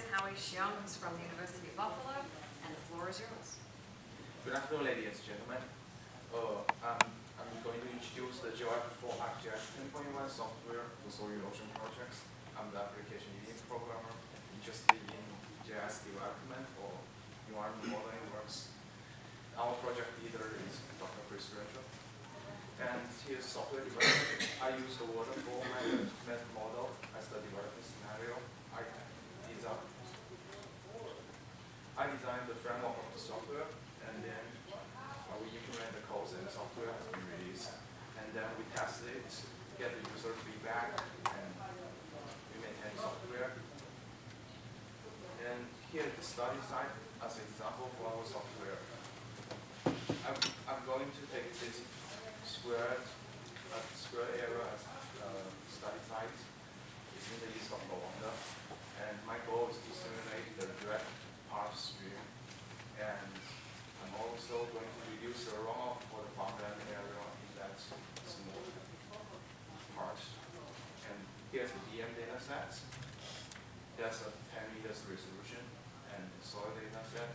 Haoyi Xiong, who's from the University of Buffalo, and the floor is yours. Good afternoon, ladies and gentlemen. I'm going to introduce the GeoWEPP for ArcGIS 10.1 software for soil erosion projects. I'm the application engineering programmer interested in GIS development or environment modeling works. Our project leader is Dr. Chris Rachel. And here's software development. I use the waterfall method model as the development scenario. I designed the framework of the software, and then we implement the codes, and the software has been released. And then we test it, get the user feedback, and we maintain the software. And here is the study site as an example for our software. I'm going to take this square area as study site. It's in the east of Rwanda, and my goal is to simulate the direct path stream, and I'm also going to reduce the runoff for the farmland area in that small part. And here's the DM data set. That's a 10 meters resolution, and the soil data set,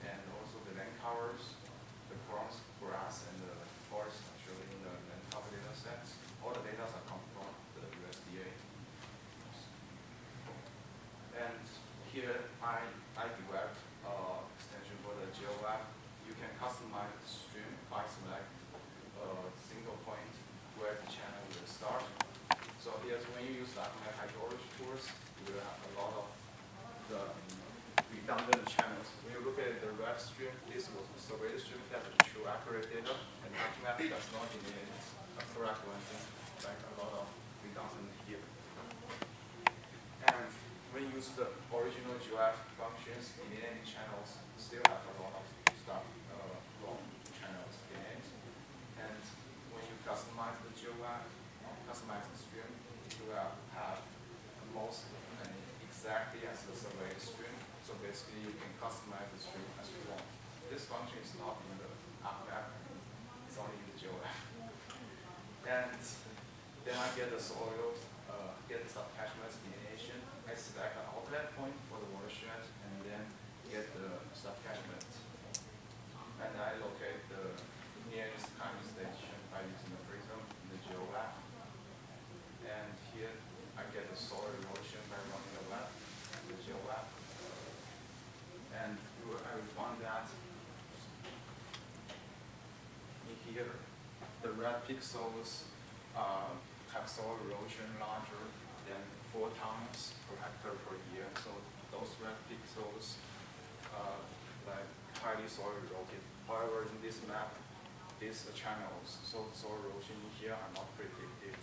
and also the land covers, the crops, grass, and the forest actually in the land cover data sets. All the data are come from the USDA. And here I developed extension for the GeoWEPP. You can customize the stream by select a single point where the channel will start. So here's when you use the automatic hydrology tools, you will have a lot of the redundant channels. When you look at the web stream, this was the survey stream that has true accurate data, and automatic does not delineate a correct one, like a lot of redundant here. And when you use the original GeoWEPP functions, delineating channels still have a lot of stuff, wrong channels in it. And when you customize the GeoWEPP, customize the stream, you will have most exactly as the survey stream. So basically, you can customize the stream as you want. This function is not in the ArcGIS, it's only in the GeoWEPP. And then I get the soils, get the subcatchments delineation. I select an outlet point for the watershed, and then get the subcatchment. And I locate the nearest timing station by using the prism in the GeoWEPP. And here I get the soil erosion by running the web, the GeoWEPP. And I will find that in here, the red pixels have soil erosion larger than 4 tons per hectare per year. So those red pixels are like highly soil eroded. However, in this map, these channels, so soil erosion in here are not predicted.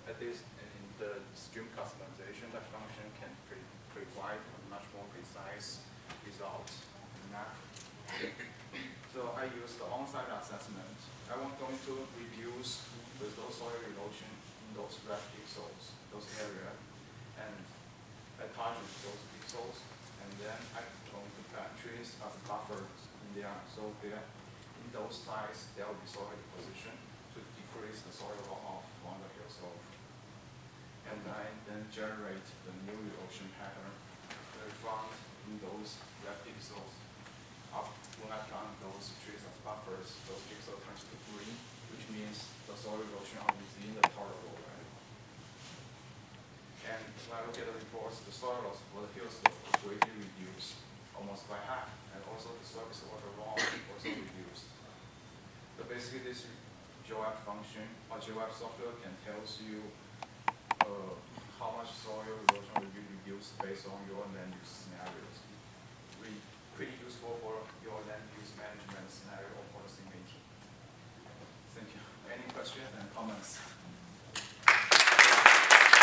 At least in the stream customization, that function can provide a much more precise result in the map. So I use the on-site assessment. I'm going to reduce with those soil erosion in those red pixels, those areas, and I target those pixels, and then I'm going to plant trees as buffers in there. So there, in those sites, there will be soil deposition to decrease the soil runoff on the hillslope. And I then generate the new erosion pattern found in those red pixels. When I plant those trees as buffers, those pixels turn to green, which means the soil erosion is within the tolerable, right? And when I look at the reports, the soil loss for the hillslope greatly reduced, almost by half, and also the surface water runoff also reduced. So basically, this GeoWEPP function or GeoWEPP software can tell you how much soil erosion will be reduced based on your land use scenarios. Pretty useful for your land use management scenario or policy making. Thank you. Any questions and comments?